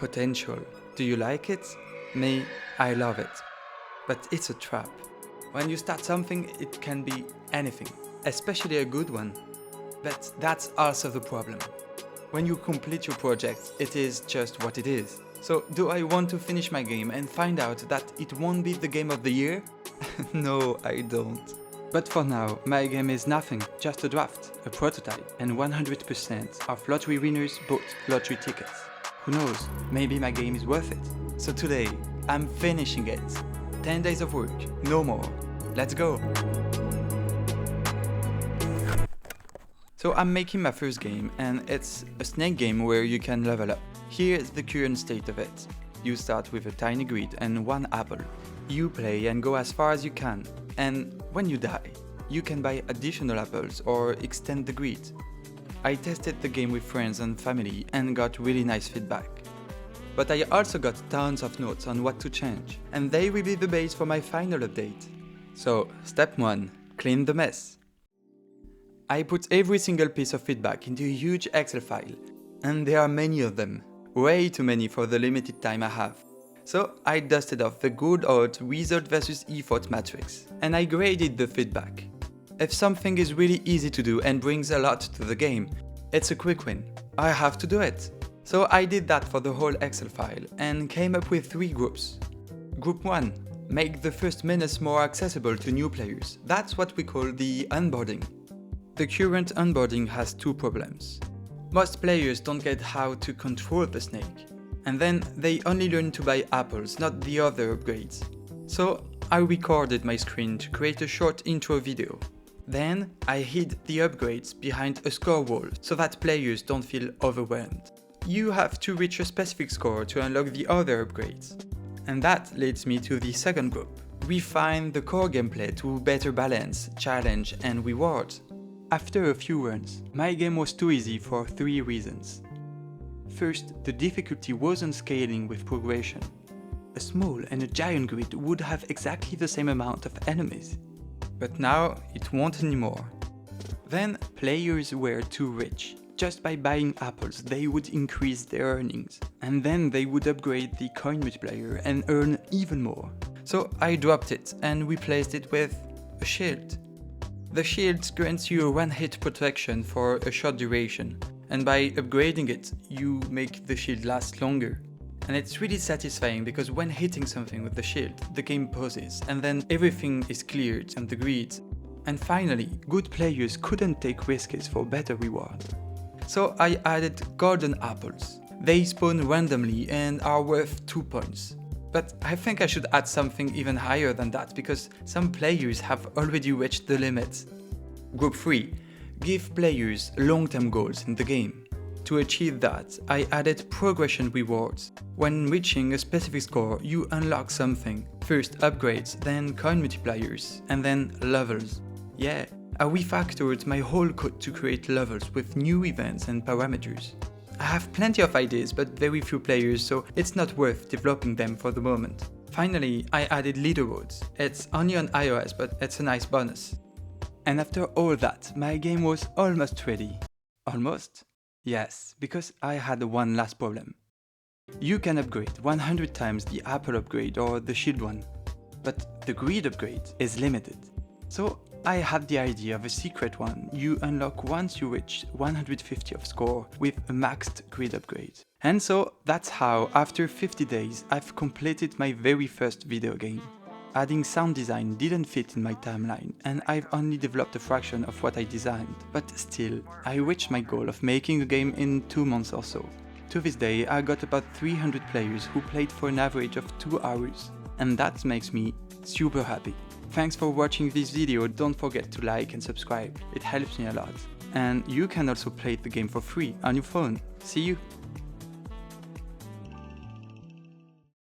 potential. Do you like it? Me, I love it. But it's a trap. When you start something, it can be anything, especially a good one. But that's also the problem. When you complete your project, it is just what it is. So, do I want to finish my game and find out that it won't be the game of the year? No, I don't. But for now, my game is nothing, just a draft, a prototype, and 100% of lottery winners bought lottery tickets. Who knows, maybe my game is worth it. So today, I'm finishing it. 10 days of work, no more. Let's go! So I'm making my first game, and it's a snake game where you can level up. Here's the current state of it. You start with a tiny grid and 1 apple. You play and go as far as you can, and when you die, you can buy additional apples or extend the grid. I tested the game with friends and family and got really nice feedback. But I also got tons of notes on what to change, and they will be the base for my final update. So, step 1. Clean the mess. I put every single piece of feedback into a huge Excel file, and there are many of them. Way too many for the limited time I have. So I dusted off the good old result versus effort matrix, and I graded the feedback. If something is really easy to do and brings a lot to the game, it's a quick win. I have to do it. So I did that for the whole Excel file and came up with 3 groups. Group 1. Make the first minutes more accessible to new players. That's what we call the onboarding. The current onboarding has 2 problems. Most players don't get how to control the snake, and then they only learn to buy apples, not the other upgrades. So I recorded my screen to create a short intro video. Then I hid the upgrades behind a score wall so that players don't feel overwhelmed. You have to reach a specific score to unlock the other upgrades. And that leads me to the second group. Refine the core gameplay to better balance, challenge and reward. After a few runs, my game was too easy for 3 reasons. First, the difficulty wasn't scaling with progression. A small and a giant grid would have exactly the same amount of enemies. But now, it won't anymore. Then, players were too rich. Just by buying apples, they would increase their earnings. And then they would upgrade the coin multiplier and earn even more. So I dropped it and replaced it with a shield. The shield grants you a one-hit protection for a short duration, and by upgrading it, you make the shield last longer. And it's really satisfying because when hitting something with the shield, the game pauses, and then everything is cleared on the grid. And finally, good players couldn't take risks for better reward. So I added golden apples. They spawn randomly and are worth 2 points. But I think I should add something even higher than that, because some players have already reached the limit. Group 3. Give players long-term goals in the game. To achieve that, I added progression rewards. When reaching a specific score, you unlock something. First upgrades, then coin multipliers, and then levels. Yeah, I refactored my whole code to create levels with new events and parameters. I have plenty of ideas, but very few players, so it's not worth developing them for the moment. Finally, I added leaderboards. It's only on iOS, but it's a nice bonus. And after all that, my game was almost ready. Almost? Yes, because I had one last problem. You can upgrade 100 times the apple upgrade or the shield one, but the grid upgrade is limited. So I had the idea of a secret one you unlock once you reach 150 of score with a maxed grid upgrade. And so that's how, after 50 days, I've completed my very first video game. Adding sound design didn't fit in my timeline, and I've only developed a fraction of what I designed. But still, I reached my goal of making a game in 2 months or so. To this day, I got about 300 players who played for an average of 2 hours. And that makes me super happy. Thanks for watching this video, don't forget to like and subscribe, it helps me a lot. And you can also play the game for free on your phone. See you!